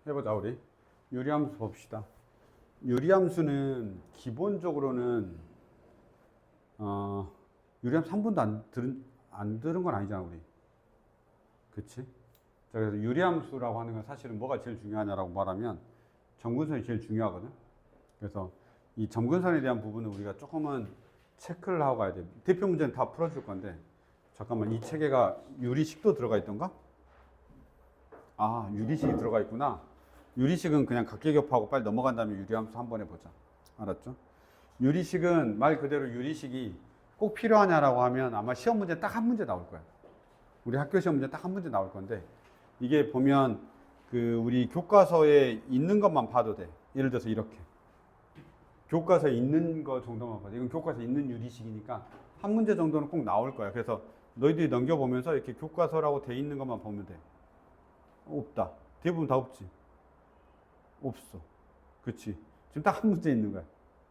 해보자 우리. 유리함수 봅시다. 유리함수는 기본적으로는 유리함수 한 번도 안 들은 건 아니잖아 우리. 그치? 자, 그래서 유리함수라고 하는 건 사실은 뭐가 제일 중요하냐라고 말하면 점근선이 제일 중요하거든. 그래서 이 점근선에 대한 부분은 우리가 조금은 체크를 하고 가야 돼. 대표 문제는 다 풀어줄 건데 잠깐만, 이 체계가 유리식도 들어가 있던가? 아, 유리식이 들어가 있구나. 유리식은 그냥 각계격파하고 빨리 넘어간 다음에 유리함수 한번 해보자. 알았죠? 유리식은 말 그대로 유리식이 꼭 필요하냐라고 하면 아마 시험 문제 딱 한 문제 나올 거야. 우리 학교 시험 문제 딱 한 문제 나올 건데, 이게 보면 그 우리 교과서에 있는 것만 봐도 돼. 예를 들어서 이렇게 교과서에 있는 거 정도만 봐도, 이건 교과서에 있는 유리식이니까 한 문제 정도는 꼭 나올 거야. 그래서 너희들이 넘겨보면서 이렇게 교과서라고 돼 있는 것만 보면 돼. 없다. 대부분 다 없지. 없어. 그치? 지금 딱 한 문제 있는 거야.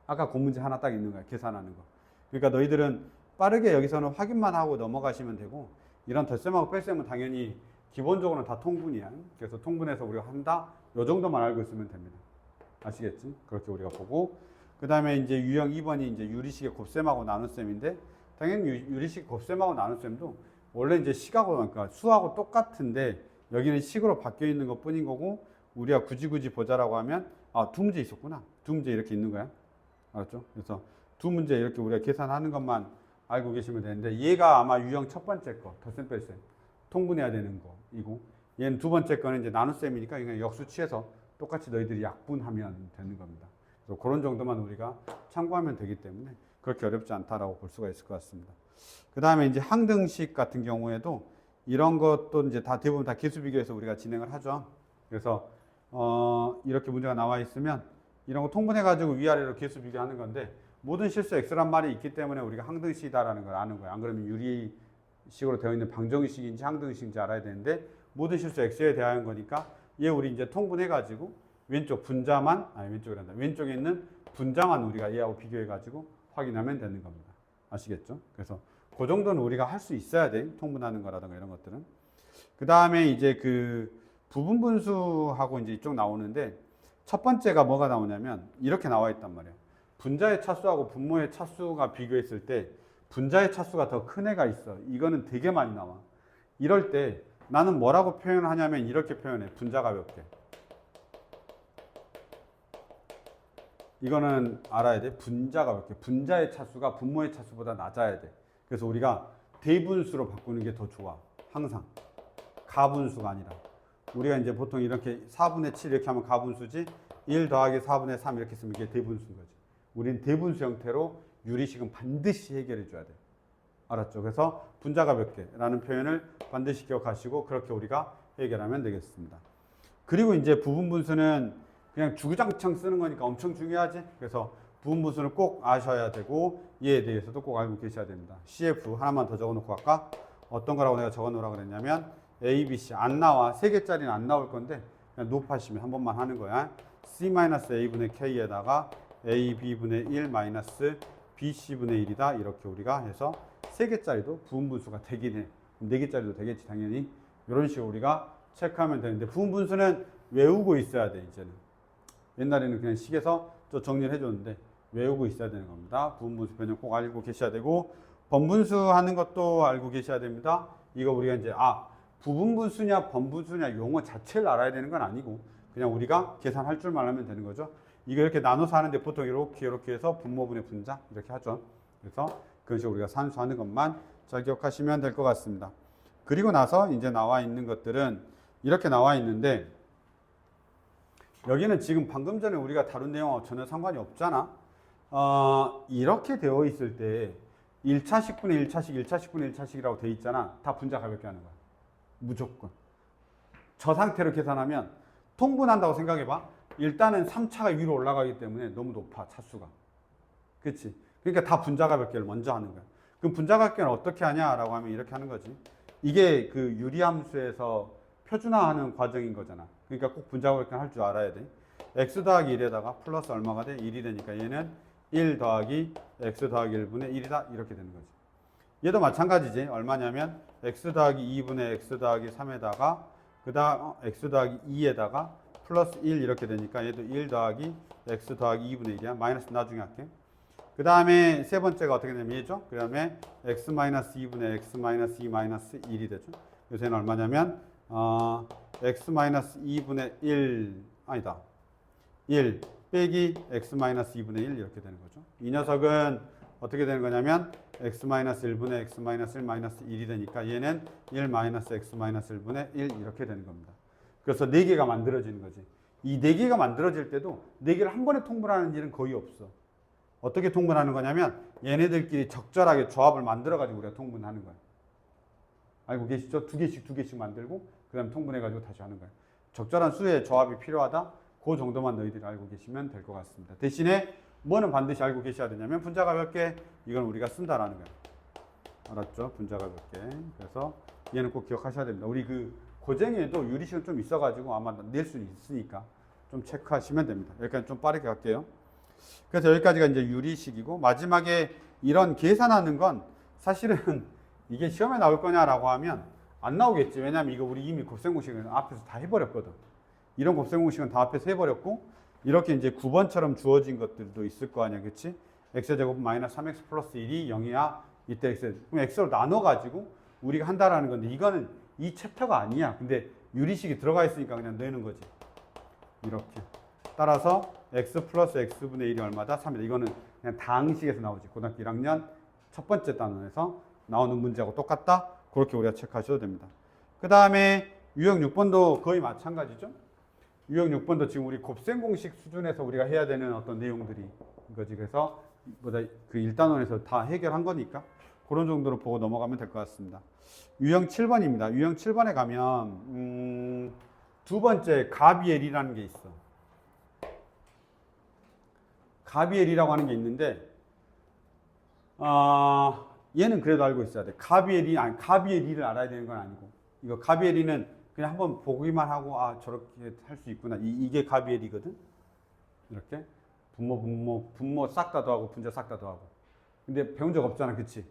아까 그 문제 하나 딱 있는 거야. 계산하는 거. 그러니까 너희들은 빠르게 여기서는 확인만 하고 넘어가시면 되고, 이런 덧셈하고 뺄셈은 당연히 기본적으로는 다 통분이야. 그래서 통분해서 우리가 한다. 요 정도만 알고 있으면 됩니다. 아시겠지? 그렇게 우리가 보고, 그 다음에 이제 유형 2번이 이제 유리식의 곱셈하고 나눗셈인데, 당연히 유리식 곱셈하고 나눗셈도 원래 이제 식하고, 그러니까 수하고 똑같은데 여기는 식으로 바뀌어 있는 것 뿐인 거고, 우리가 굳이 보자라고 하면 두 문제 있었구나. 두 문제 이렇게 있는 거야. 알았죠? 그래서 두 문제 이렇게 우리가 계산하는 것만 알고 계시면 되는데, 얘가 아마 유형 첫 번째 거, 덧셈 뺄셈 통분해야 되는 거이고, 얘는 두 번째 거는 이제 나눗셈이니까 그냥 역수 취해서 똑같이 너희들이 약분하면 되는 겁니다. 그래서 그런 정도만 우리가 참고하면 되기 때문에 그렇게 어렵지 않다라고 볼 수가 있을 것 같습니다. 그 다음에 이제 항등식 같은 경우에도 이런 것도 이제 다 대부분 다 개수 비교해서 우리가 진행을 하죠. 그래서 이렇게 문제가 나와 있으면 이런 거 통분해 가지고 위아래로 개수 비교하는 건데, 모든 실수 x란 말이 있기 때문에 우리가 항등식이다라는 걸 아는 거예요. 안 그러면 유리식으로 되어 있는 방정식인지 항등식인지 알아야 되는데, 모든 실수 x에 대한 거니까 얘 우리 이제 통분해 가지고 왼쪽 분자만, 왼쪽이란다. 왼쪽에 있는 분자만 우리가 얘하고 비교해 가지고 확인하면 되는 겁니다. 아시겠죠? 그래서 그 정도는 우리가 할 수 있어야 돼. 통분하는 거라든가 이런 것들은. 그 다음에 이제 그 부분 분수하고 이제 이쪽 나오는데, 첫 번째가 뭐가 나오냐면 이렇게 나와 있단 말이에요. 분자의 차수하고 분모의 차수가 비교했을 때 분자의 차수가 더 큰 애가 있어. 이거는 되게 많이 나와. 이럴 때 나는 뭐라고 표현하냐면 이렇게 표현해. 분자가 몇 개. 이거는 알아야 돼. 분자가 몇 개. 분자의 차수가 분모의 차수보다 낮아야 돼. 그래서 우리가 대분수로 바꾸는 게 더 좋아. 항상. 가분수가 아니라. 우리가 이제 보통 이렇게 4분의 7 이렇게 하면 가분수지, 1 더하기 4분의 3 이렇게 쓰면 이게 대분수인 거지. 우린 대분수 형태로 유리식은 반드시 해결해 줘야 돼. 알았죠? 그래서 분자가 몇 개라는 표현을 반드시 기억하시고 그렇게 우리가 해결하면 되겠습니다. 그리고 이제 부분분수는 그냥 주구장창 쓰는 거니까 엄청 중요하지. 그래서 부분분수는 꼭 아셔야 되고, 얘에 대해서도 꼭 알고 계셔야 됩니다. CF 하나만 더 적어놓고 갈까? 어떤 거라고 내가 적어놓으라고 그랬냐면 A, B, C 안 나와. 3개짜리는 안 나올 건데 그냥 높아시면 한 번만 하는 거야. C-A분의 K에다가 A, B분의 1 마이너스 BC분의 1이다. 이렇게 우리가 해서 3개짜리도 부분분수가 되긴 해. 4개짜리도 되겠지 당연히. 이런 식으로 우리가 체크하면 되는데, 부분분수는 외우고 있어야 돼. 이제는 옛날에는 그냥 식에서 또 정리를 해줬는데 외우고 있어야 되는 겁니다. 부분분수 변형 꼭 알고 계셔야 되고, 번분수 하는 것도 알고 계셔야 됩니다. 이거 우리가 이제 부분분수냐 번분수냐 용어 자체를 알아야 되는 건 아니고, 그냥 우리가 계산할 줄만 알면 되는 거죠. 이거 이렇게 나눠서 하는데 보통 이렇게 해서 분모분의 분자 이렇게 하죠. 그래서 그런 식으로 우리가 산수하는 것만 잘 기억하시면 될 것 같습니다. 그리고 나서 이제 나와 있는 것들은 이렇게 나와 있는데, 여기는 지금 방금 전에 우리가 다룬 내용하고 전혀 상관이 없잖아. 이렇게 되어 있을 때 1차식분의 1차식, 1차식분의 1차식이라고 되어 있잖아. 다 분자 가볍게 하는 거야. 무조건. 저 상태로 계산하면 통분한다고 생각해봐. 일단은 3차가 위로 올라가기 때문에 너무 높아, 차수가. 그치? 그러니까 다 분자 가볍게를 먼저 하는 거야. 그럼 분자 가볍게는 어떻게 하냐라고 하면 이렇게 하는 거지. 이게 그 유리함수에서 표준화하는 과정인 거잖아. 그러니까 꼭 분자 가볍게는 할 줄 알아야 돼. x 더하기 1에다가 플러스 얼마가 돼? 1이 되니까 얘는 1 더하기 x 더하기 1분의 1이다. 이렇게 되는 거지. 얘도 마찬가지지. 얼마냐면 x 더하기 2분의 x 더하기 3에다가 그 다음 x 더하기 2에다가 플러스 1 이렇게 되니까 얘도 1 더하기 x 더하기 2분의 1이야. 마이너스 나중에 할게. 그 다음에 세 번째가 어떻게 되냐면 얘죠. 그 다음에 x 마이너스 2분의 x 마이너스 2 마이너스 1이 되죠. 그래서 얘는 얼마냐면 x 마이너스 2분의 1 아니다. 1 빼기 x 마이너스 2분의 1 이렇게 되는 거죠. 이 녀석은 어떻게 되는 거냐면 x 마이너스 1분의 x 마이너스 1 마이너스 1이 되니까 얘는 1 마이너스 x 마이너스 1분의 1 이렇게 되는 겁니다. 그래서 4개가 만들어지는 거지. 이 4개가 만들어질 때도 4개를 한 번에 통분하는 일은 거의 없어. 어떻게 통분하는 거냐면 얘네들끼리 적절하게 조합을 만들어가지고 우리가 통분하는 거야. 알고 계시죠? 2개씩 만들고 그 다음에 통분해가지고 다시 하는 거야. 적절한 수의 조합이 필요하다. 그 정도만 너희들이 알고 계시면 될 것 같습니다. 대신에 뭐는 반드시 알고 계셔야 되냐면 분자가 몇 개? 이건 우리가 쓴다라는 거야. 알았죠? 분자가 몇 개. 그래서 얘는 꼭 기억하셔야 됩니다. 우리 그 고쟁이에도 유리식은 좀 있어가지고 아마 낼 수는 있으니까 좀 체크하시면 됩니다. 여기까지 좀 빠르게 갈게요. 그래서 여기까지가 이제 유리식이고 마지막에 이런 계산하는 건 사실은 이게 시험에 나올 거냐라고 하면 안 나오겠지. 왜냐면 이거 우리 이미 곱셈공식은 앞에서 다 해버렸거든. 이런 곱셈공식은 다 앞에서 해버렸고 이렇게 이제 9번처럼 주어진 것들도 있을 거 아니야. 그치? x제곱 마이너스 3x 플러스 1이 0이야. 이때 x. 그럼 x로 나눠가지고 우리가 한다라는 건데 이거는 이 챕터가 아니야. 근데 유리식이 들어가 있으니까 그냥 내는 거지. 이렇게. 따라서 x 플러스 x분의 1이 얼마다? 3이다. 이거는 그냥 다항식에서 나오지. 고등학교 1학년 첫 번째 단원에서 나오는 문제하고 똑같다. 그렇게 우리가 체크하셔도 됩니다. 그 다음에 유형 6번도 거의 마찬가지죠. 유형 6번도 지금 우리 곱셈 공식 수준에서 우리가 해야 되는 어떤 내용들이 이거지. 그래서 보다 그 1단원에서 다 해결한 거니까 그런 정도로 보고 넘어가면 될 것 같습니다. 유형 7번입니다. 유형 7번에 가면 두 번째 가비엘이라는 게 있어. 가비엘이라고 하는 게 있는데 얘는 그래도 알고 있어야 돼. 가비엘이를 알아야 되는 건 아니고 이거 가비엘이는 그냥 한번 보기만 하고 저렇게 할 수 있구나. 이게 가비엘이거든. 이렇게 분모 싹 다 더하고 분자 싹 다 더하고. 근데 배운 적 없잖아, 그치?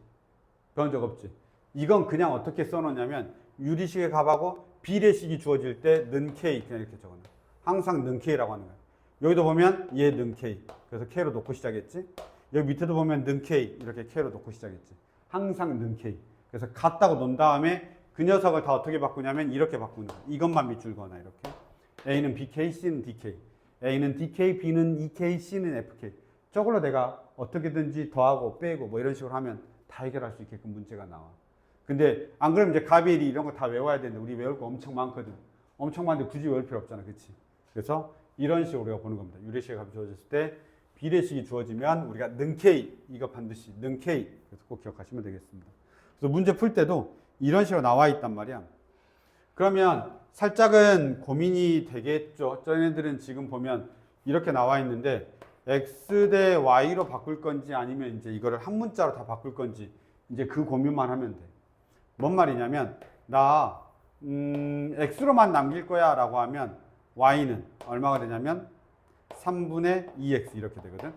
배운 적 없지. 이건 그냥 어떻게 써놓냐면 유리식의 값하고 비례식이 주어질 때 는 k 그냥 이렇게 적어놔. 항상 는 k라고 하는 거야. 여기도 보면 얘 는 k. 그래서 k로 놓고 시작했지. 여기 밑에도 보면 는 k 이렇게 k로 놓고 시작했지. 항상 는 k. 그래서 같다고 놓은 다음에 그 녀석을 다 어떻게 바꾸냐면 이렇게 바꾸는 거야. 이것만 밑줄 거나 이렇게. A는 BK, C는 DK. A는 DK, B는 EK, C는 FK. 저걸로 내가 어떻게든지 더하고 빼고 뭐 이런 식으로 하면 다 해결할 수 있게끔 문제가 나와. 근데 안 그러면 이제 가비엘이 이런 거 다 외워야 되는데 우리 외울 거 엄청 많거든. 엄청 많은데 굳이 외울 필요 없잖아. 그치? 그래서 이런 식으로 우리가 보는 겁니다. 유리식의 값이 주어졌을 때 비례식이 주어지면 우리가 는 K, 이거 반드시 는 K. 그래서 꼭 기억하시면 되겠습니다. 그래서 문제 풀 때도 이런 식으로 나와 있단 말이야. 그러면 살짝은 고민이 되겠죠. 저희들은 지금 보면 이렇게 나와 있는데 x 대 y로 바꿀 건지 아니면 이제 이거를 한 문자로 다 바꿀 건지 이제 그 고민만 하면 돼. 뭔 말이냐면 나 x로만 남길 거야 라고 하면 y는 얼마가 되냐면 3분의 2x 이렇게 되거든.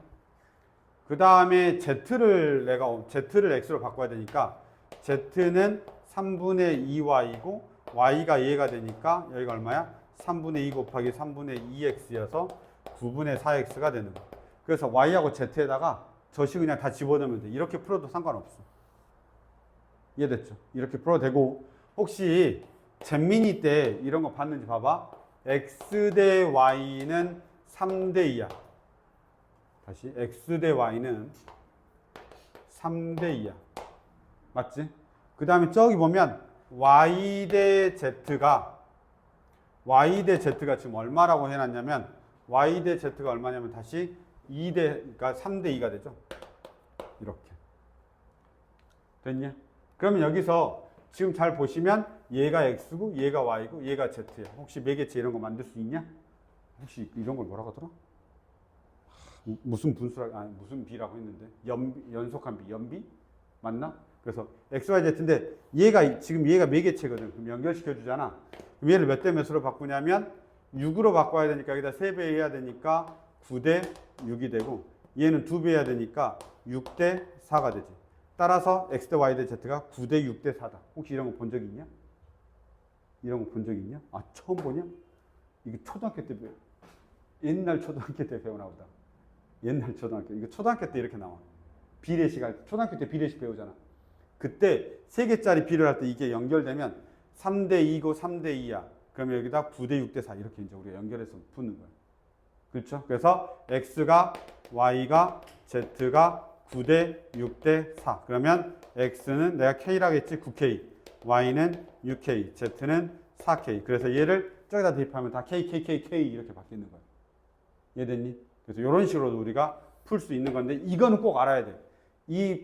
그 다음에 z를 x로 바꿔야 되니까 z는 3분의 2y고 y가 얘가 되니까 여기가 얼마야? 3분의 2 곱하기 3분의 2x여서 9분의 4x가 되는 거야. 그래서 y하고 z에다가 저식 그냥 다 집어넣으면 돼. 이렇게 풀어도 상관없어. 이해됐죠? 이렇게 풀어도 되고 혹시 잼민이 때 이런 거 봤는지 봐봐. x 대 y는 3대 2야. 다시 x 대 y는 3대 2야. 맞지? 그 다음에 저기 보면 y 대 z가 지금 얼마라고 해놨냐면 y 대 z가 얼마냐면 다시 2대가 3대 2가 되죠. 이렇게 됐냐? 그러면 여기서 지금 잘 보시면 얘가 x고 얘가 y고 얘가 z야. 혹시 매개체 이런 거 만들 수 있냐? 혹시 이런 걸 뭐라고 하더라? 무슨 무슨 비라고 했는데 연속한 비, 연비 맞나? 그래서 x, y, z인데 지금 얘가 매개체거든. 그럼 연결시켜 주잖아. 그럼 얘를 몇 대 몇으로 바꾸냐면 6으로 바꿔야 되니까 여기다 3배 해야 되니까 9대 6이 되고 얘는 2배 해야 되니까 6대 4가 되지. 따라서 x 대 y 대 z가 9대 6대 4다. 혹시 이런 거 본 적 있냐? 이런 거 본 적 있냐? 처음 보냐? 이거 초등학교 때 옛날 초등학교 때 배우나 보다. 옛날 초등학교. 이거 초등학교 때 이렇게 나와. 비례식 할 때, 초등학교 때 비례식 배우잖아. 그때 3개짜리 비례를 할 때 이게 연결되면 3대 2고 3대 2야. 그러면 여기다 9대 6대 4 이렇게 이제 우리가 연결해서 푸는 거야. 그렇죠? 그래서 x가 y가 z가 9대 6대 4. 그러면 x는 내가 k라고 했지 9k, y는 6k, z는 4k. 그래서 얘를 저기다 대입하면 다 k, k, k, k 이렇게 바뀌는 거야. 이해됐니? 그래서 이런 식으로 우리가 풀 수 있는 건데 이거는 꼭 알아야 돼.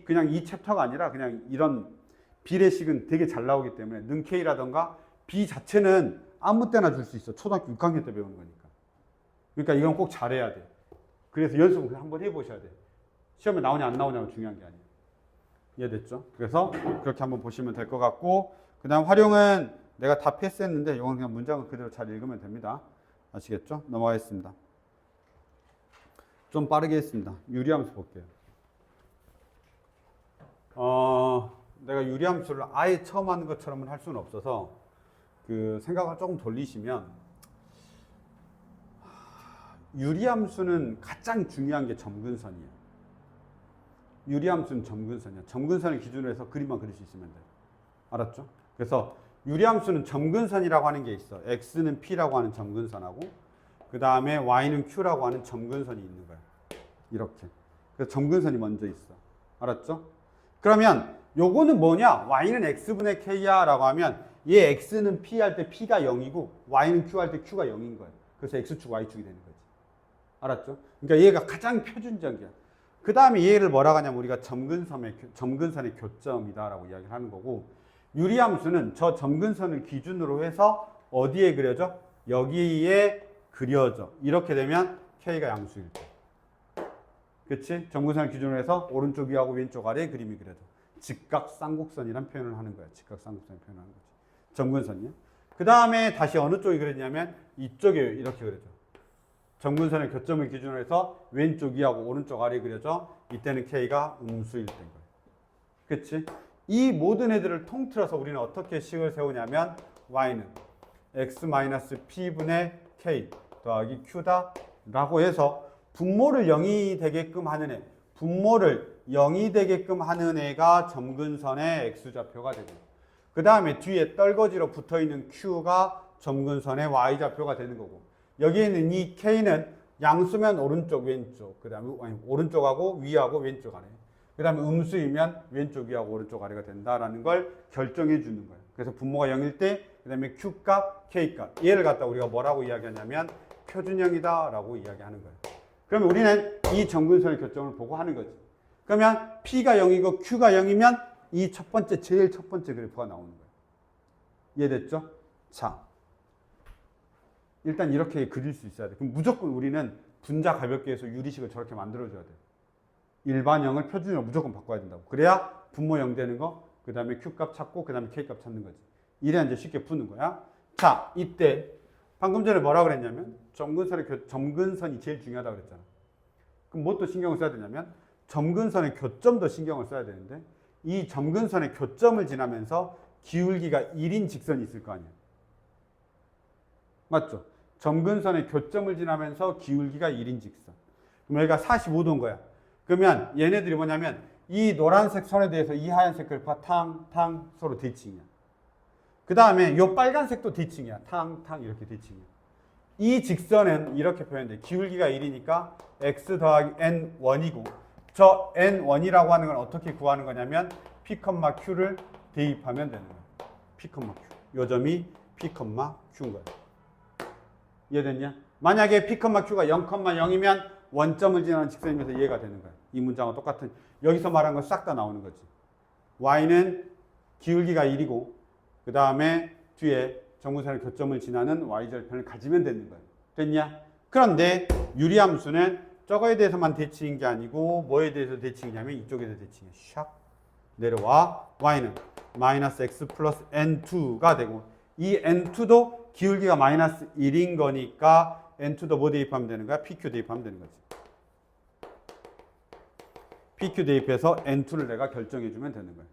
그냥 이 챕터가 아니라 그냥 이런 비례식은 되게 잘 나오기 때문에 능 k라던가 b 자체는 아무 때나 줄 수 있어. 초등학교 6학년 때 배우는 거니까. 그러니까 이건 꼭 잘해야 돼. 그래서 연습을 한번 해보셔야 돼. 시험에 나오냐 안 나오냐가 중요한 게 아니에요. 이해됐죠? 그래서 그렇게 한번 보시면 될 것 같고, 그 다음 활용은 내가 다 패스했는데 이건 그냥 문장을 그대로 잘 읽으면 됩니다. 아시겠죠? 넘어가겠습니다. 좀 빠르게 했습니다. 유리함수 볼게요. 내가 유리함수를 아예 처음 하는 것처럼은 할 수는 없어서 그 생각을 조금 돌리시면 유리함수는 가장 중요한 게 점근선이에요. 유리함수는 점근선이야. 점근선을 기준으로 해서 그림만 그릴 수 있으면 돼. 알았죠? 그래서 유리함수는 점근선이라고 하는 게 있어. x는 p라고 하는 점근선하고 그 다음에 y는 q라고 하는 점근선이 있는 거야. 이렇게. 그래서 점근선이 먼저 있어. 알았죠? 그러면 요거는 뭐냐? y는 x분의 k야 라고 하면 얘 x는 p 할 때 p가 0이고 y는 q 할 때 q가 0인 거야. 그래서 x축 y축이 되는 거지. 알았죠? 그러니까 얘가 가장 표준적이야. 그 다음에 얘를 뭐라고 하냐면 우리가 점근선의 교점이다라고 이야기를 하는 거고, 유리함수는 저 점근선을 기준으로 해서 어디에 그려져? 여기에 그려져. 이렇게 되면 K가 양수일 때. 그치? 점근선을 기준으로 해서 오른쪽 위하고 왼쪽 아래에 그림이 그려져. 직각쌍곡선이란 표현을 하는 거야. 직각쌍곡선을 표현하는 거지. 점근선이요. 그 다음에 다시 어느 쪽이 그려지냐면 이쪽에 이렇게 그려져. 점근선의 교점을 기준으로 해서 왼쪽 위하고 오른쪽 아래에 그려져. 이때는 K가 음수일 때인 거예요. 그치? 이 모든 애들을 통틀어서 우리는 어떻게 식을 세우냐면 y는 x-p분의 k 더하기 q다 라고 해서 분모를 0이 되게끔 하는 애, 분모를 0이 되게끔 하는 애가 점근선의 x좌표가 되고, 그 다음에 뒤에 떨거지로 붙어있는 q가 점근선의 y좌표가 되는 거고, 여기에는 이 k는 양수면 오른쪽 왼쪽, 그 다음에 오른쪽하고 위하고 왼쪽 아래, 그 다음에 음수이면 왼쪽 위하고 오른쪽 아래가 된다라는 걸 결정해 주는 거예요. 그래서 분모가 0일 때, 그 다음에 Q값, K값. 얘를 갖다 우리가 뭐라고 이야기하냐면 표준형이다 라고 이야기하는 거예요. 그러면 우리는 이 점근선의 교점을 보고 하는 거지. 그러면 P가 0이고 Q가 0이면 이 제일 첫 번째 그래프가 나오는 거예요. 이해됐죠? 자, 일단 이렇게 그릴 수 있어야 돼. 그럼 무조건 우리는 분자 가볍게 해서 유리식을 저렇게 만들어줘야 돼. 일반형을 표준형으로 무조건 바꿔야 된다고. 그래야 분모 0 되는 거, 그 다음에 Q값 찾고, 그 다음에 K값 찾는 거지. 이래야 이제 쉽게 푸는 거야. 자, 이때 방금 전에 뭐라고 그랬냐면 점근선이 제일 중요하다고 그랬잖아. 그럼 뭐 또 신경을 써야 되냐면 점근선의 교점도 신경을 써야 되는데, 이 점근선의 교점을 지나면서 기울기가 1인 직선이 있을 거 아니야. 맞죠? 점근선의 교점을 지나면서 기울기가 1인 직선. 그럼 여기가 45도인 거야. 그러면 얘네들이 뭐냐면 이 노란색 선에 대해서 이 하얀색 그래프가 탕탕 서로 대칭이야. 그 다음에 이 빨간색도 대칭이야. 탕탕 이렇게 대칭이야. 이 직선은 이렇게 표현돼. 기울기가 1이니까 x 더하기 n1이고, 저 n1이라고 하는 건 어떻게 구하는 거냐면 p, q를 대입하면 되는 거야. p, q. 요 점이 p, q인 거야. 이해됐냐? 만약에 p, q가 0,0이면 원점을 지나는 직선이면서 이해가 되는 거야. 이 문장과 똑같은, 여기서 말한 건 싹 다 나오는 거지. y는 기울기가 1이고 그 다음에 뒤에 점근선의 교점을 지나는 y절편을 가지면 되는 거야. 됐냐? 그런데 유리함수는 저거에 대해서만 대칭인 게 아니고 뭐에 대해서 대칭이냐면 이쪽에 대해서 대칭이야. 샥 내려와. y는 마이너스 x 플러스 n2가 되고, 이 n2도 기울기가 마이너스 1인 거니까 n2도 뭐 대입하면 되는 거야? pq 대입하면 되는 거지. pq 대입해서 n2를 내가 결정해 주면 되는 거야.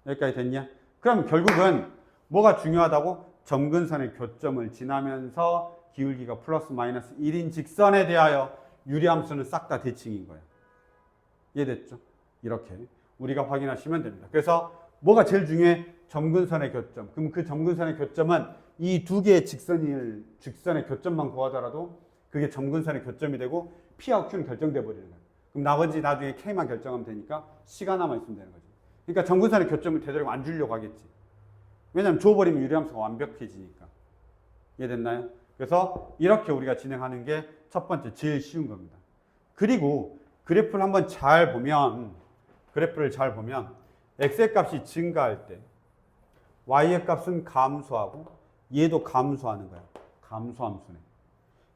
여기까지 됐냐? 그럼 결국은 뭐가 중요하다고? 점근선의 교점을 지나면서 기울기가 플러스 마이너스 1인 직선에 대하여 유리함수는 싹 다 대칭인 거예요. 이해됐죠? 이렇게 우리가 확인하시면 됩니다. 그래서 뭐가 제일 중요해? 점근선의 교점. 그럼 그 점근선의 교점은 이 두 개의 직선의 교점만 구하더라도 그게 점근선의 교점이 되고 P하고 Q는 결정돼 버리는 거예요. 그럼 나머지 나중에 K만 결정하면 되니까 C가 남아 있으면 되는 거죠. 그러니까 점근선의 교점을 되도록 안 주려고 하겠지. 왜냐하면 줘버리면 유리함수가 완벽해지니까. 이해됐나요? 그래서 이렇게 우리가 진행하는 게 첫 번째 제일 쉬운 겁니다. 그리고 그래프를 한번 잘 보면 x의 값이 증가할 때 y의 값은 감소하고 얘도 감소하는 거야. 감소함수네.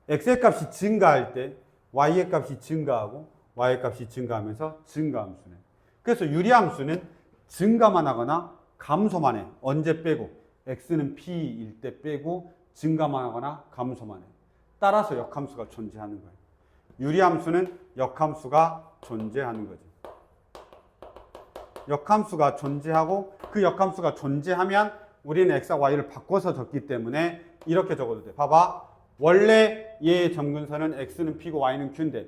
x의 값이 증가할 때 y의 값이 증가하고 y의 값이 증가하면서 증가함수네. 그래서 유리함수는 증가만 하거나 감소만 해. 언제 빼고? x는 p일 때 빼고 증가만 하거나 감소만 해. 따라서 역함수가 존재하는 거예요. 유리함수는 역함수가 존재하는 거지. 역함수가 존재하고 그 역함수가 존재하면 우리는 x와 y를 바꿔서 적기 때문에 이렇게 적어도 돼. 봐봐. 원래 얘의 점근선은 x는 p고 y는 q인데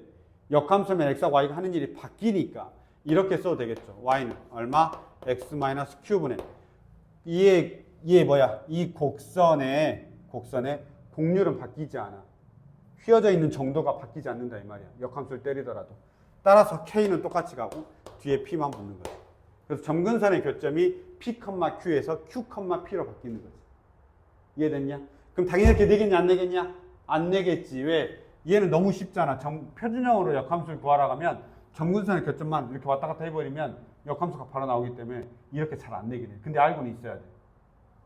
역함수면 x와 y가 하는 일이 바뀌니까 이렇게 써도 되겠죠. y는 얼마? x-q분의 얘 뭐야? 이 곡선의 곡률은 바뀌지 않아. 휘어져 있는 정도가 바뀌지 않는다 이 말이야. 역함수를 때리더라도. 따라서 k는 똑같이 가고 뒤에 p만 붙는 거야. 그래서 점근선의 교점이 p, q에서 q, p로 바뀌는 거지. 이해됐냐? 그럼 당연히 이렇게 내겠냐 안 내겠냐? 안 내겠지. 왜? 얘는 너무 쉽잖아. 표준형으로 역함수를 구하러 가면 점근선의 교점만 이렇게 왔다 갔다 해버리면 역함수가 바로 나오기 때문에 이렇게 잘 안 내게 돼. 근데 알고는 있어야 돼.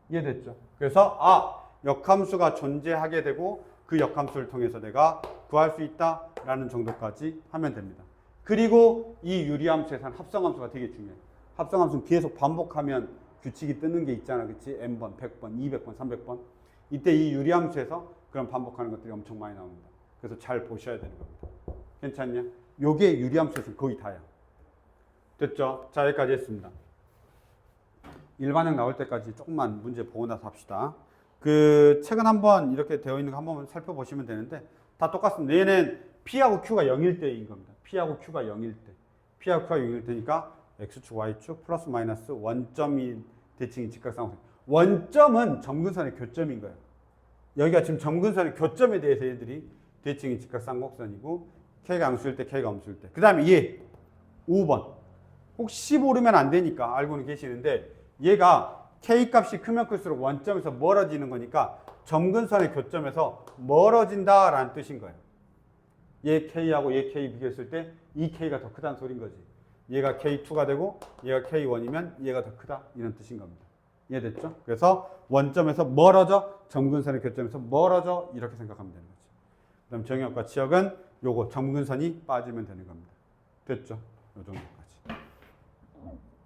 이해됐죠? 그래서 역함수가 존재하게 되고 그 역함수를 통해서 내가 구할 수 있다라는 정도까지 하면 됩니다. 그리고 이 유리함수에서는 합성함수가 되게 중요해요. 합성함수는 계속 반복하면 규칙이 뜨는 게 있잖아. 그치? n번, 100번, 200번, 300번. 이때 이 유리함수에서 그런 반복하는 것들이 엄청 많이 나옵니다. 그래서 잘 보셔야 되는 겁니다. 괜찮냐? 요게 유리함수에서 거의 다야. 됐죠? 자, 여기까지 했습니다. 일반형 나올 때까지 조금만 문제 보고 나서 합시다. 그 책은 한번 이렇게 되어 있는 거 한번 살펴보시면 되는데 다 똑같습니다. 얘는 P하고 Q가 0일 때인 겁니다. P하고 Q가 0일 때. P하고 Q가 0일 때니까 X축, Y축, 플러스 마이너스 원점이 대칭이 직각삼각형. 원점은 점근선의 교점인 거예요. 여기가 지금 점근선의 교점에 대해서 얘들이 대칭이 직각삼각선이고 K가 양수일 때, K가 음수일 때. 그 다음에 얘 5번. 혹시 모르면 안 되니까 알고는 계시는데 얘가 K값이 크면 클수록 원점에서 멀어지는 거니까 점근선의 교점에서 멀어진다라는 뜻인 거예요. 얘 K하고 얘 K 비교했을 때 이 K가 더 크다는 소린 거지. 얘가 K2가 되고 얘가 K1이면 얘가 더 크다 이런 뜻인 겁니다. 이해됐죠? 그래서 원점에서 멀어져, 점근선의 교점에서 멀어져 이렇게 생각하면 되는 거죠. 그 다음 정역과 지역은 요거 점근선이 빠지면 되는 겁니다. 됐죠? 요 정도까지.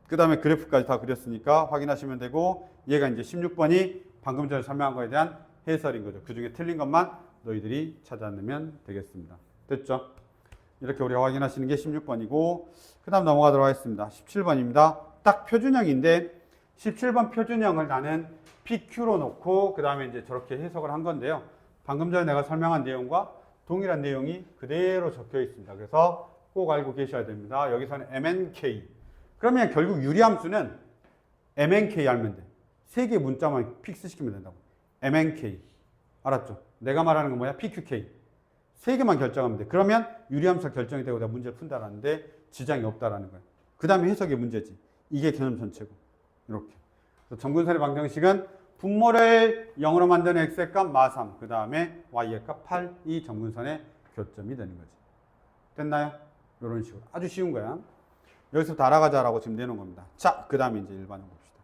그 다음에 그래프까지 다 그렸으니까 확인하시면 되고 얘가 이제 16번이 방금 전에 설명한 거에 대한 해설인 거죠. 그 중에 틀린 것만 너희들이 찾아내면 되겠습니다. 됐죠? 이렇게 우리가 확인하시는 게 16번이고 그 다음 넘어가도록 하겠습니다. 17번입니다. 딱 표준형인데 17번 표준형을 나는 PQ로 놓고 그 다음에 이제 저렇게 해석을 한 건데요. 방금 전에 내가 설명한 내용과 동일한 내용이 그대로 적혀 있습니다. 그래서 꼭 알고 계셔야 됩니다. 여기서는 MNK. 그러면 결국 유리함수는 MNK 알면 돼. 세 개의 문자만 픽스시키면 된다고. MNK. 알았죠? 내가 말하는 건 뭐야? PQK. 세 개만 결정하면 돼. 그러면 유리함수가 결정이 되고 내가 문제를 푼다라는데 지장이 없다라는 거야. 그 다음에 해석의 문제지. 이게 개념 전체고. 이렇게. 그래서 점근선의 방정식은 분모를 0으로 만드는 x의 값 마3. 그 다음에 y의 값 8. 이 점근선의 교점이 되는 거지. 됐나요? 이런 식으로. 아주 쉬운 거야. 여기서부터 알아가자라고 지금 내놓은 겁니다. 자, 그 다음에 이제 일반형 봅시다.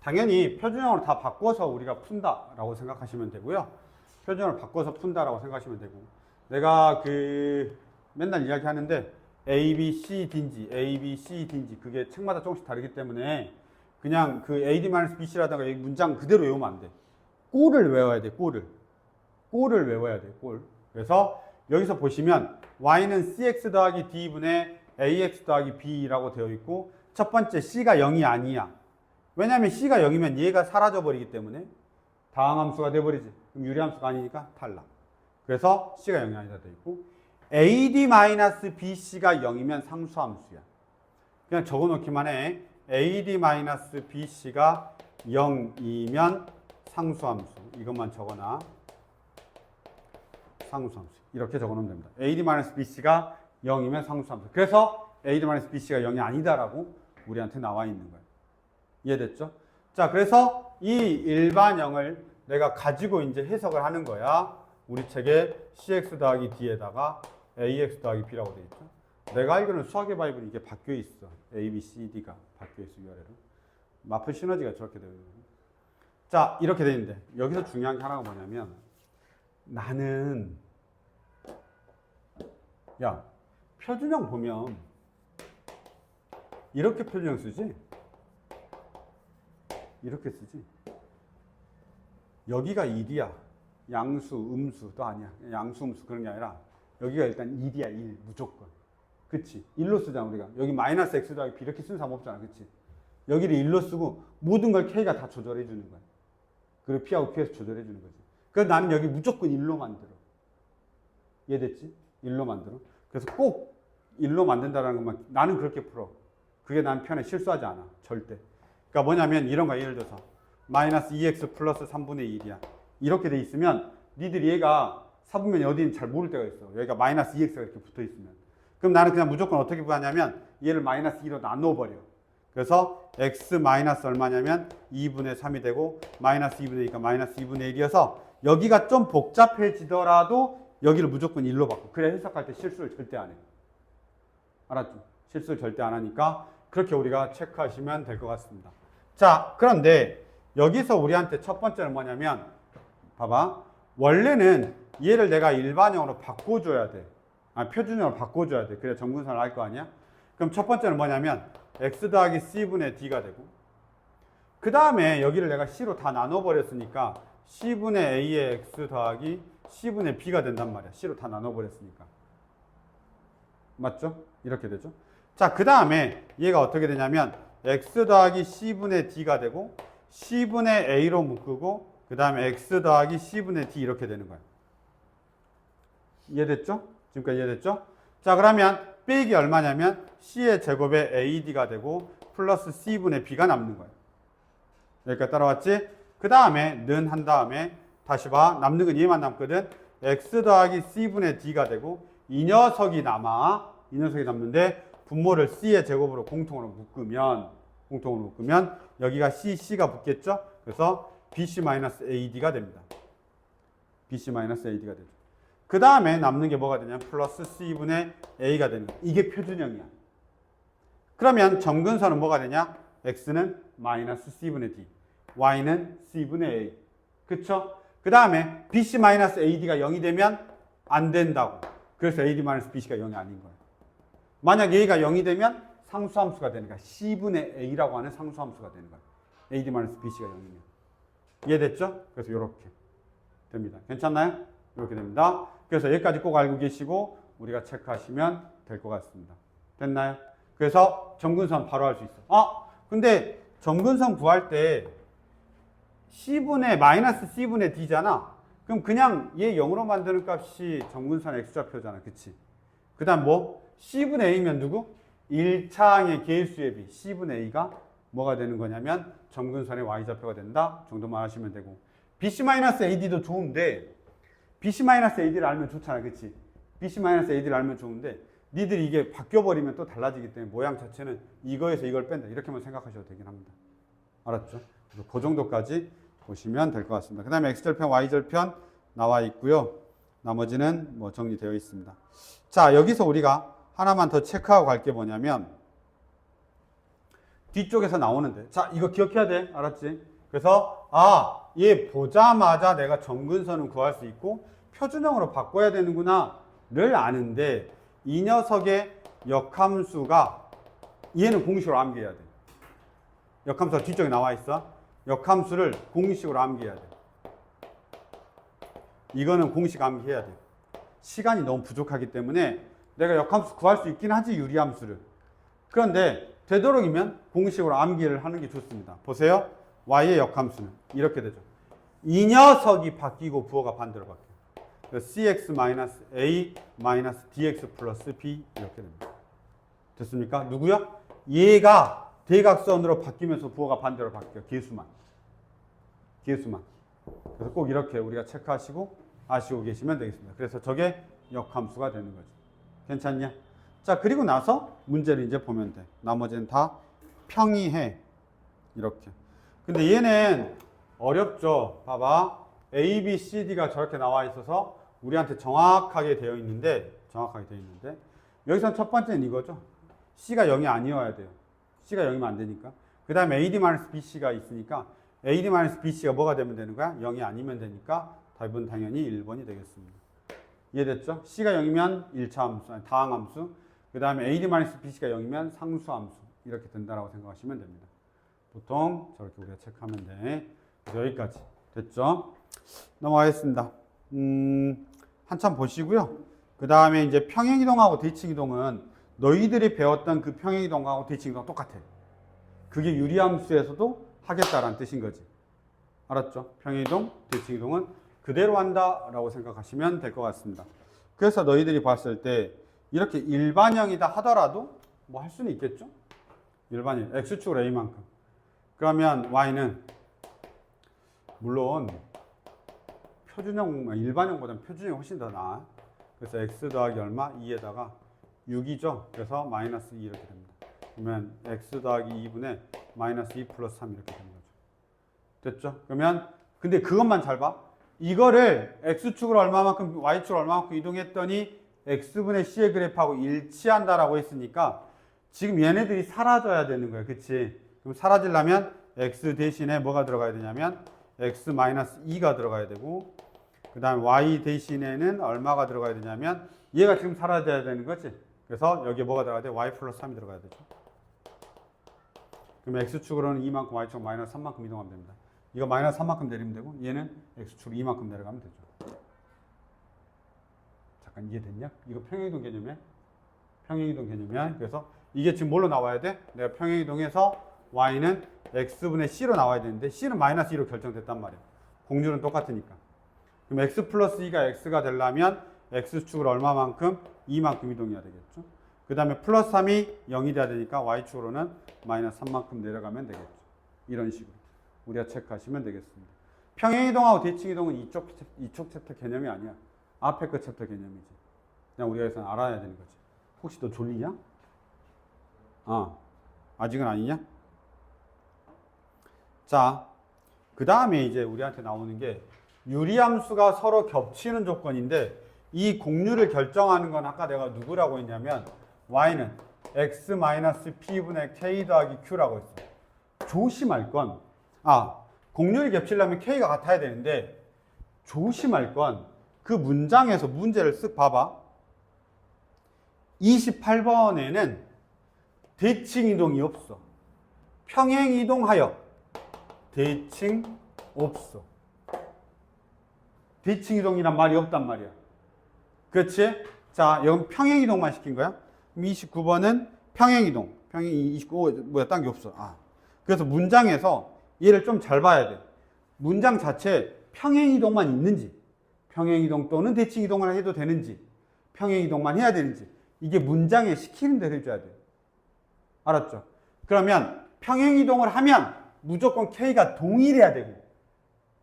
당연히 표준형으로 다 바꿔서 우리가 푼다라고 생각하시면 되고요. 표준형을 바꿔서 푼다라고 생각하시면 되고. 내가 맨날 이야기 하는데 A, B, C, D인지 A, B, C, D인지 그게 책마다 조금씩 다르기 때문에 그냥 그 AD-BC라든가 이 문장 그대로 외우면 안 돼. 꼴을 외워야 돼, 꼴을. 꼴을 외워야 돼, 꼴. 그래서 여기서 보시면 y는 cx 더하기 d분의 ax 더하기 b라고 되어 있고 첫 번째 c가 0이 아니야. 왜냐하면 C가 0이면 얘가 사라져버리기 때문에 다항함수가 돼버리지. 그럼 유리함수가 아니니까 탈락. 그래서 C가 0이 아니다 돼 있고 AD-BC가 0이면 상수함수야. 그냥 적어놓기만 해. AD-BC가 0이면 상수함수. 이것만 적어놔. 상수함수. 이렇게 적어놓으면 됩니다. AD-BC가 0이면 상수함수. 그래서 AD-BC가 0이 아니다라고 우리한테 나와 있는 거예요. 이해됐죠? 자, 그래서 이 일반형을 내가 가지고 이제 해석을 하는 거야. 우리 책에 CX 더하기 D에다가 AX 더하기 B라고 돼 있죠. 내가 알기로는 수학의 바이블이 이게 바뀌어 있어. A, B, C, D가 바뀌어 있어, 위아래로. 마플 시너지가 저렇게 되어 있는 거예요. 자, 이렇게 돼 있는데 여기서 중요한 게 하나가 뭐냐면 나는 야, 표준형 보면 이렇게 표준형 쓰지? 이렇게 쓰지? 여기가 1이야. 양수, 음수도 아니야. 양수, 음수 그런 게 아니라 여기가 일단 1이야, 1. 무조건. 그치? 1로 쓰잖아, 우리가. 여기 마이너스 x 더하기 b 이렇게 쓰는 사람 없잖아. 그치? 여기를 1로 쓰고 모든 걸 k가 다 조절해 주는 거야. 그리고 p하고 q에서 조절해 주는 거지. 그래서 나는 여기 무조건 1로 만들어. 이해됐지? 1로 만들어. 그래서 꼭 1로 만든다는 것만 나는 그렇게 풀어. 그게 난 편해. 실수하지 않아. 절대. 그러니까 뭐냐면 이런 거야. 예를 들어서 마이너스 2x 플러스 3분의 1이야. 이렇게 돼 있으면 니들이 얘가 사분면이 어디인지 잘 모를 때가 있어. 여기가 마이너스 2x가 이렇게 붙어 있으면. 그럼 나는 그냥 무조건 어떻게 구하냐면 얘를 마이너스 2로 나눠버려. 그래서 x 마이너스 얼마냐면 2분의 3이 되고 마이너스 2분의 2니까 마이너스 2분의 1이어서 여기가 좀 복잡해지더라도 여기를 무조건 1로 바꿔. 그래 해석할 때 실수를 절대 안 해. 알았죠? 실수를 절대 안 하니까 그렇게 우리가 체크하시면 될 것 같습니다. 자, 그런데 여기서 우리한테 첫 번째는 뭐냐면 봐봐. 원래는 얘를 내가 일반형으로 바꿔줘야 돼. 표준형으로 바꿔줘야 돼. 그래야 정근선을 알 거 아니야? 그럼 첫 번째는 뭐냐면 x 더하기 c분의 d가 되고 그 다음에 여기를 내가 c로 다 나눠버렸으니까 c분의 a의 x 더하기 c분의 b가 된단 말이야. c로 다 나눠버렸으니까. 맞죠? 이렇게 되죠. 자, 그 다음에 얘가 어떻게 되냐면 x 더하기 c분의 d가 되고 c분의 a로 묶고 그 다음에 x 더하기 c분의 d 이렇게 되는 거야. 이해됐죠? 지금까지 이해됐죠? 자, 그러면 빼기 얼마냐면 c의 제곱에 ad가 되고 플러스 c분의 b가 남는 거예요. 여기까지 따라왔지? 그 다음에 는 한 다음에 다시 봐. 남는 건 얘만 남거든. x 더하기 c분의 d가 되고 이 녀석이 남아. 이 녀석이 남는데 분모를 c의 제곱으로 공통으로 묶으면 여기가 c가 붙겠죠? 그래서 bc-ad가 됩니다. bc-ad가 되죠. 그 다음에 남는 게 뭐가 되냐면 플러스 c분의 a가 되는 거야. 이게 표준형이야. 그러면 점근선은 뭐가 되냐? x는 마이너스 c분의 d, y는 c분의 a. 그쵸? 그 다음에 bc-ad가 0이 되면 안 된다고. 그래서 ad-bc가 0이 아닌 거야. 만약 a가 0이 되면 상수함수가 되는 거야. c분의 a라고 하는 상수함수가 되는 거야. ad-bc가 0이면. 이해됐죠? 그래서 이렇게 됩니다. 괜찮나요? 이렇게 됩니다. 그래서 여기까지 꼭 알고 계시고 우리가 체크하시면 될 것 같습니다. 됐나요? 그래서 점근선 바로 할 수 있어. 근데 점근선 구할 때 c분의 마이너스 c분의 d잖아. 그럼 그냥 얘 0으로 만드는 값이 점근선 x좌표잖아. 그치? 그 다음 뭐? c분의 a면 누구? 1차항의 개수의 비 c분의 a가 뭐가 되는 거냐면 점근선의 y좌표가 된다 정도만 하시면 되고 bc-ad도 좋은데 bc-ad를 알면 좋잖아. 그치? bc-ad를 알면 좋은데 니들이 이게 바뀌어버리면 또 달라지기 때문에 모양 자체는 이거에서 이걸 뺀다 이렇게만 생각하셔도 되긴 합니다. 알았죠? 그래서 그 정도까지 보시면 될 것 같습니다. 그 다음에 x절편, y절편 나와 있고요. 나머지는 뭐 정리되어 있습니다. 자, 여기서 우리가 하나만 더 체크하고 갈 게 뭐냐면 뒤쪽에서 나오는데 자, 이거 기억해야 돼. 알았지? 그래서 얘 보자마자 내가 점근선은 구할 수 있고 표준형으로 바꿔야 되는구나를 아는데 이 녀석의 역함수가 얘는 공식으로 암기해야 돼. 역함수가 뒤쪽에 나와 있어. 역함수를 공식으로 암기해야 돼. 이거는 공식 암기해야 돼. 시간이 너무 부족하기 때문에 내가 역함수 구할 수 있긴 하지, 유리함수를. 그런데 되도록이면 공식으로 암기를 하는 게 좋습니다. 보세요. y의 역함수는 이렇게 되죠. 이 녀석이 바뀌고 부호가 반대로 바뀌어요. cx-a-dx 플러스 b 이렇게 됩니다. 됐습니까? 누구요? 얘가 대각선으로 바뀌면서 부호가 반대로 바뀌어요. 계수만. 그래서 꼭 이렇게 우리가 체크하시고 아시고 계시면 되겠습니다. 그래서 저게 역함수가 되는 거죠. 괜찮냐? 자, 그리고 나서 문제를 이제 보면 돼. 나머지는 다 평이해. 이렇게. 근데 얘는 어렵죠. 봐봐. A, B, C, D가 저렇게 나와 있어서 우리한테 정확하게 되어 있는데 여기서 첫 번째는 이거죠. C가 0이 아니어야 돼요. C가 0이면 안 되니까. 그 다음에 AD-BC가 있으니까 AD-BC가 뭐가 되면 되는 거야? 0이 아니면 되니까 답은 당연히 1번이 되겠습니다. 이해됐죠? C가 0이면 1차 함수, 아니 다항함수. 그 다음에 AD-BC가 0이면 상수함수. 이렇게 된다라고 생각하시면 됩니다. 보통 저렇게 우리가 체크하면 돼. 여기까지. 됐죠? 넘어가겠습니다. 한참 보시고요. 그 다음에 이제 평행이동하고 대칭이동은 너희들이 배웠던 그 평행이동하고 대칭이동 똑같아. 그게 유리함수에서도 하겠다라는 뜻인 거지. 알았죠? 평행이동, 대칭이동은 그대로 한다라고 생각하시면 될 것 같습니다. 그래서 너희들이 봤을 때 이렇게 일반형이다 하더라도 뭐 할 수는 있겠죠? 일반형, x축으로 a만큼. 그러면 y는 물론 표준형, 일반형보다는 표준형이 훨씬 더 나아. 그래서 x 더하기 얼마? 2에다가 6이죠. 그래서 마이너스 2 이렇게 됩니다. 그러면 x 더하기 2분의 마이너스 2 플러스 3 이렇게 되는 거죠. 됐죠? 그러면 근데 그것만 잘 봐. 이거를 x축으로 얼마만큼, y축으로 얼마만큼 이동했더니 x분의 c의 그래프하고 일치한다라고 했으니까 지금 얘네들이 사라져야 되는 거예요. 그치? 그럼 사라지려면 x 대신에 뭐가 들어가야 되냐면 x-2가 들어가야 되고 그 다음에 y 대신에는 얼마가 들어가야 되냐면 얘가 지금 사라져야 되는 거지. 그래서 여기에 뭐가 들어가야 돼? y 플러스 3이 들어가야 되죠. 그럼 x축으로는 2만큼, y축 마이너스 3만큼 이동하면 됩니다. 이거 마이너스 3만큼 내리면 되고 얘는 x축으로 2만큼 내려가면 되죠. 잠깐 이해됐냐? 이거 평행이동 개념이야? 평행이동 개념이야. 그래서 이게 지금 뭘로 나와야 돼? 내가 평행이동해서 y는 x분의 c로 나와야 되는데 c는 마이너스 2로 결정됐단 말이야. 공률은 똑같으니까. 그럼 x 플러스 2가 x가 되려면 x축으로 얼마만큼? 2만큼 이동해야 되겠죠. 그 다음에 플러스 3이 0이 돼야 되니까 y축으로는 마이너스 3만큼 내려가면 되겠죠. 이런 식으로 우리가 체크하시면 되겠습니다. 평행이동하고 대칭이동은 이쪽 챕터 개념이 아니야. 앞에 그 챕터 개념이지. 그냥 우리가 여기서 알아야 되는 거지. 혹시 너 졸리냐? 아직은 아니냐? 자, 그 다음에 이제 우리한테 나오는 게 유리함수가 서로 겹치는 조건인데 이 공률을 결정하는 건 아까 내가 누구라고 했냐면 y는 x-p분의 k 더하기 q라고 했어. 조심할 건 공률이 겹치려면 k가 같아야 되는데 조심할 건 그 문장에서 문제를 쓱 봐봐. 28번에는 대칭이동이 없어. 평행이동하여 대칭 없어. 대칭이동이란 말이 없단 말이야. 그렇지? 자, 여기 평행이동만 시킨 거야. 29번은 평행이동. 29, 뭐야, 딴 게 없어. 그래서 문장에서 얘를 좀 잘 봐야 돼. 문장 자체에 평행이동만 있는지, 평행이동 또는 대칭이동을 해도 되는지, 평행이동만 해야 되는지, 이게 문장에 시키는 대로 해줘야 돼. 알았죠? 그러면 평행이동을 하면 무조건 K가 동일해야 되고,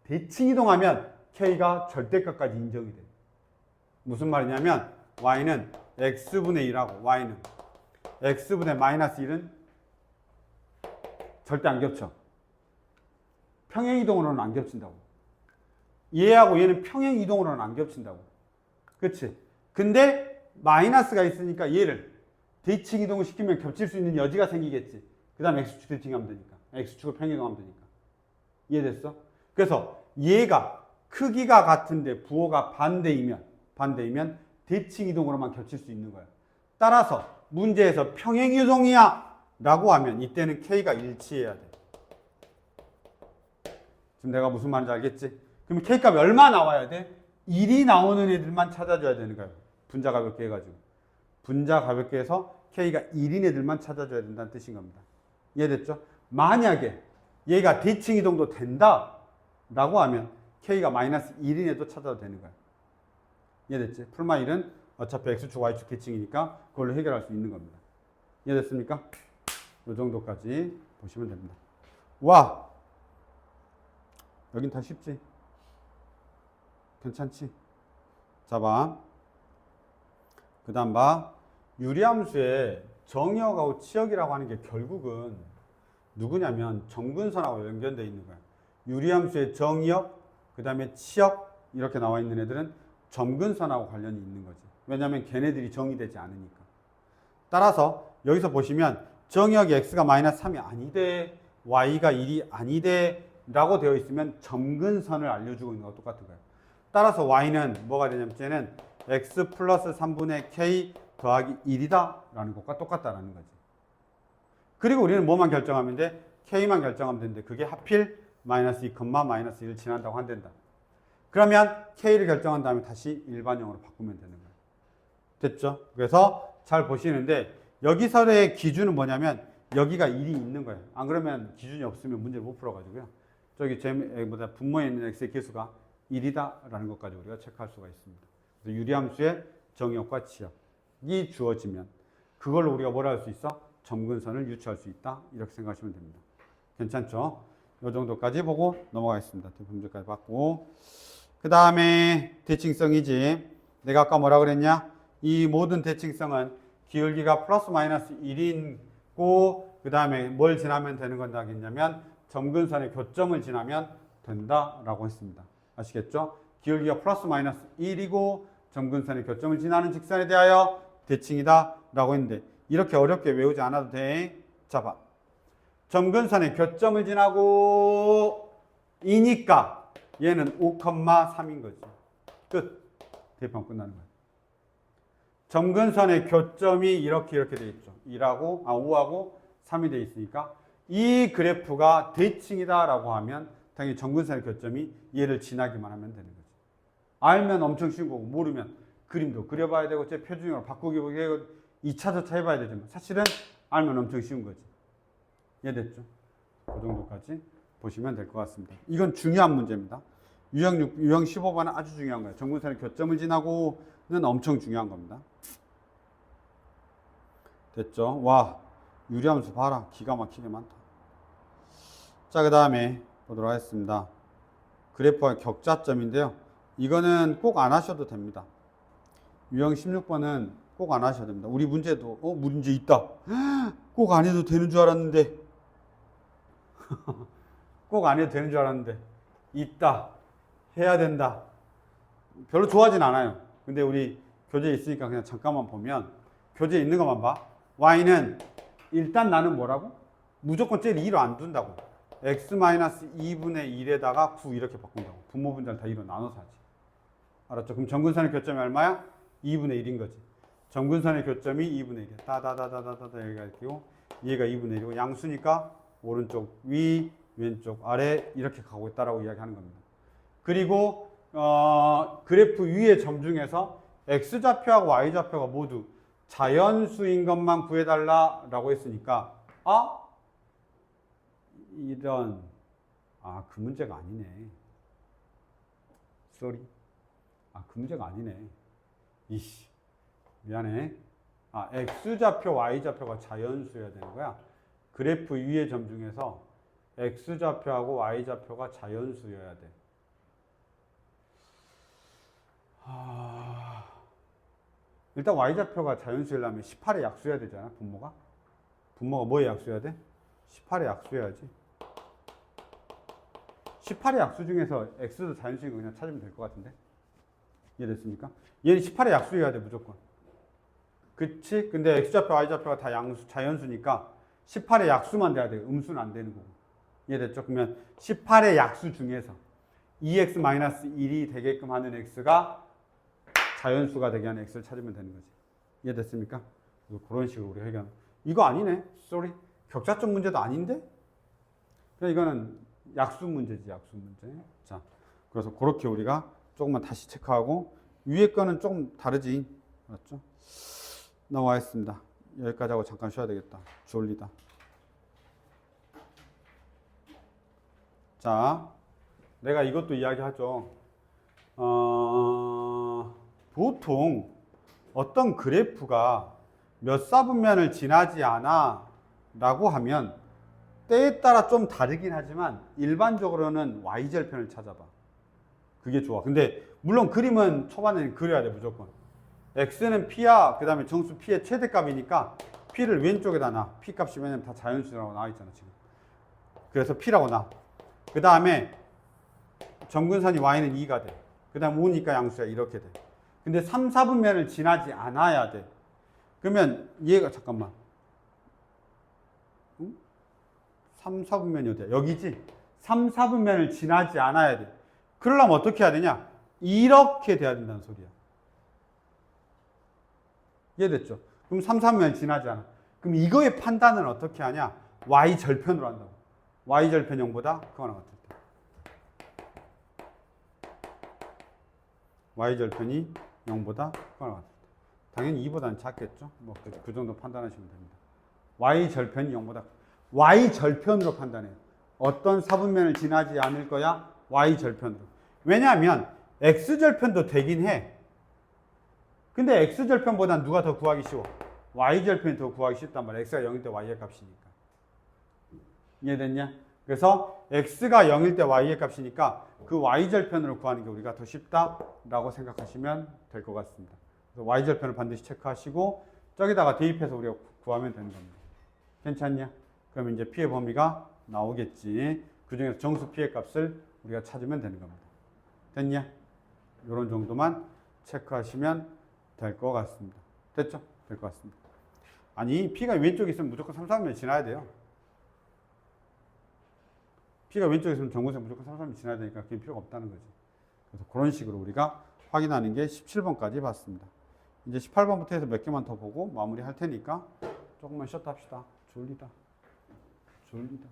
대칭이동하면 K가 절대값까지 인정이 돼. 무슨 말이냐면 Y는 X분의 1하고 Y는 X분의 마이너스 1은 절대 안 겹쳐. 평행이동으로는 안 겹친다고. 얘하고 얘는 평행이동으로는 안 겹친다고. 그치? 근데 마이너스가 있으니까 얘를 대칭이동을 시키면 겹칠 수 있는 여지가 생기겠지. 그 다음에 X축 대칭하면 되니까. X축을 평행이동하면 되니까. 이해됐어? 그래서 얘가 크기가 같은데 부호가 반대이면 대칭이동으로만 겹칠 수 있는 거야. 따라서 문제에서 평행이동이야 라고 하면 이때는 K가 일치해야 돼. 지금 내가 무슨 말인지 알겠지? 그럼 K값이 얼마 나와야 돼? 1이 나오는 애들만 찾아줘야 되는 거야. 분자 가볍게 해가지고. 분자 가볍게 해서 K가 1인 애들만 찾아줘야 된다는 뜻인 겁니다. 이해됐죠? 만약에 얘가 대칭 이동도 된다 라고 하면 K가 마이너스 1인 애도 찾아도 되는 거야. 이해됐지? 풀마 1은 어차피 X축, Y축 대칭이니까 그걸로 해결할 수 있는 겁니다. 이해됐습니까? 이 정도까지 보시면 됩니다. 와! 여긴 다 쉽지? 괜찮지? 자, 봐. 그 다음 봐. 유리함수의 정역하고 치역이라고 하는 게 결국은 누구냐면 정근선하고 연결되어 있는 거야. 유리함수의 정역, 그 다음에 치역 이렇게 나와 있는 애들은 점근선하고 관련이 있는 거지. 왜냐하면 걔네들이 정의되지 않으니까. 따라서 여기서 보시면 정역이 x가 마이너스 3이 아니대, y가 1이 아니대 라고 되어 있으면 점근선을 알려주고 있는 거와 똑같은 거예요. 따라서 y는 뭐가 되냐면 쟤는 x 플러스 3분의 k 더하기 1이다 라는 것과 똑같다라는 거지. 그리고 우리는 뭐만 결정하면 돼? k만 결정하면 되는데 그게 하필 마이너스 2, 마이너스 1을 지난다고 한댄다. 그러면 k를 결정한 다음에 다시 일반형으로 바꾸면 되는 거예요. 됐죠? 그래서 잘 보시는데 여기서의 기준은 뭐냐면 여기가 1이 있는 거예요. 안 그러면 기준이 없으면 문제를 못 풀어가지고요. 저기 분모에 있는 x의 개수가 1이다 라는 것까지 우리가 체크할 수가 있습니다. 그래서 유리함수의 정역과 치역이 주어지면 그걸로 우리가 뭐라 할 수 있어? 점근선을 유추할 수 있다 이렇게 생각하시면 됩니다. 괜찮죠? 이 정도까지 보고 넘어가겠습니다. 문제까지 봤고 그 다음에 대칭성이지. 내가 아까 뭐라 그랬냐? 이 모든 대칭성은 기울기가 플러스 마이너스 1이고 그 다음에 뭘 지나면 되는 건다 하겠냐면 점근선의 교점을 지나면 된다라고 했습니다. 아시겠죠? 기울기가 플러스 마이너스 1이고 점근선의 교점을 지나는 직선에 대하여 대칭이다 라고 했는데 이렇게 어렵게 외우지 않아도 돼. 자, 봐. 점근선의 교점을 지나고 이니까 얘는 5,3인 거지. 끝. 대입하면 끝나는 거야. 점근선의 교점이 이렇게 돼 있죠. 5하고 3이 돼 있으니까 이 그래프가 대칭이다 라고 하면 당연히 점근선의 교점이 얘를 지나기만 하면 되는 거지. 알면 엄청 쉬운 거고 모르면 그림도 그려봐야 되고 제 표준형으로 바꾸기 2차저차 해봐야 되지만 사실은 알면 엄청 쉬운 거지. 이해됐죠? 그 정도까지 보시면 될 것 같습니다. 이건 중요한 문제입니다. 유형 15번은 아주 중요한 거예요. 점근선의 교점을 지나고는 엄청 중요한 겁니다. 됐죠? 와, 유리함수 봐라. 기가 막히게 많다. 자, 그 다음에 보도록 하겠습니다. 그래프와 격자점인데요. 이거는 꼭 안 하셔도 됩니다. 유형 16번은 꼭 안 하셔도 됩니다. 우리 문제도 문제 있다. 꼭 안 해도 되는 줄 알았는데 꼭 안 해도 되는 줄 알았는데 있다. 해야 된다. 별로 좋아하진 않아요. 근데 우리 교재에 있으니까 그냥 잠깐만 보면 교재에 있는 것만 봐. y는 일단 나는 뭐라고? 무조건 쟤를 2로 안 둔다고. x-2분의 1에다가 9 이렇게 바꾼다고. 분모 분자를 다 2로 나눠서 하지. 알았죠? 그럼 점근선의 교점이 얼마야? 2분의 1인 거지. 점근선의 교점이 2분의 1이야. 다다다다다다 여기가 있고 얘가 2분의 1이고 양수니까 오른쪽 위, 왼쪽 아래 이렇게 가고 있다라고 이야기하는 겁니다. 그리고 그래프 위의 점 중에서 x좌표하고 y좌표가 모두 자연수인 것만 구해달라라고 했으니까 그 문제가 아니네. 쏘리. 그 문제가 아니네. 이씨. 미안해. x좌표, y좌표가 자연수여야 되는 거야. 그래프 위의 점 중에서 x좌표하고 y좌표가 자연수여야 돼. 일단 y좌표가 자연수이려면 18에 약수여야 되잖아, 분모가. 분모가 뭐에 약수여야 돼? 18에 약수여야지. 18의 약수 중에서 x도 자연수인 거 그냥 찾으면 될 것 같은데. 이해됐습니까? 얘는 18의 약수여야 돼, 무조건. 그치? 근데 x좌표, y좌표가 다 자연수니까 18의 약수만 돼야 돼. 음수는 안 되는 거고. 이해됐죠? 그러면 18의 약수 중에서 2x-1이 되게끔 하는 x가 자연수가 되게 하는 x를 찾으면 되는 거지. 이해됐습니까? 그런 식으로 우리 해결. 이거 아니네. 쏘리. 격자점 문제도 아닌데? 그냥 이거는 약수 문제지, 약수 문제. 자, 그래서 그렇게 우리가 조금만 다시 체크하고 위에 거는 조금 다르지. 맞죠? 넘어가겠습니다. 여기까지 하고 잠깐 쉬어야 되겠다. 졸리다. 자, 내가 이것도 이야기하죠. 보통 어떤 그래프가 몇 사분면을 지나지 않아 라고 하면 때에 따라 좀 다르긴 하지만 일반적으로는 Y절편을 찾아봐. 그게 좋아. 근데 물론 그림은 초반에는 그려야 돼, 무조건. X는 P야, 그 다음에 정수 P의 최대값이니까 P를 왼쪽에다 놔. P 값이 왜냐면 다 자연수라고 나와 있잖아, 지금. 그래서 P라고 놔. 그 다음에 점근선이 Y는 2가 돼. 그 다음 5니까 양수야. 이렇게 돼. 근데 3, 4분면을 지나지 않아야 돼. 그러면 얘가 잠깐만. 3, 4분면이 어디야? 여기지? 3, 4분면을 지나지 않아야 돼. 그러려면 어떻게 해야 되냐? 이렇게 돼야 된다는 소리야. 이해됐죠? 그럼 3, 4분면을 지나지 않아. 그럼 이거의 판단은 어떻게 하냐? Y절편으로 한다고. Y절편 0보다 크거나 같을 때. Y절편이 0보다 크거나 같을 때. 당연히 2보다는 작겠죠? 뭐 그 정도 판단하시면 됩니다. Y절편이 0보다 Y절편으로 판단해요. 어떤 사분면을 지나지 않을 거야? Y절편으로. 왜냐하면 X절편도 되긴 해. 근데 X절편보다 누가 더 구하기 쉬워? Y절편이 더 구하기 쉽단 말이야. X가 0일 때 Y의 값이니까. 이해됐냐? 그래서 X가 0일 때 Y의 값이니까 그 Y절편으로 구하는 게 우리가 더 쉽다라고 생각하시면 될 것 같습니다. 그래서 Y절편을 반드시 체크하시고 저기다가 대입해서 우리가 구하면 되는 겁니다. 괜찮냐? 그러면 이제 P의 범위가 나오겠지. 그 중에서 정수 P의 값을 우리가 찾으면 되는 겁니다. 됐냐? 이런 정도만 체크하시면 될 것 같습니다. 됐죠? 될 것 같습니다. 아니, P가 왼쪽에 있으면 무조건 3, 4분면 지나야 돼요. P가 왼쪽에 있으면 정근선 무조건 3, 4분면 지나야 되니까 그게 필요가 없다는 거지. 그래서 그런 식으로 우리가 확인하는 게 17번까지 봤습니다. 이제 18번부터 해서 몇 개만 더 보고 마무리 할 테니까 조금만 쉬었다 합시다. 졸리다. 졸리다.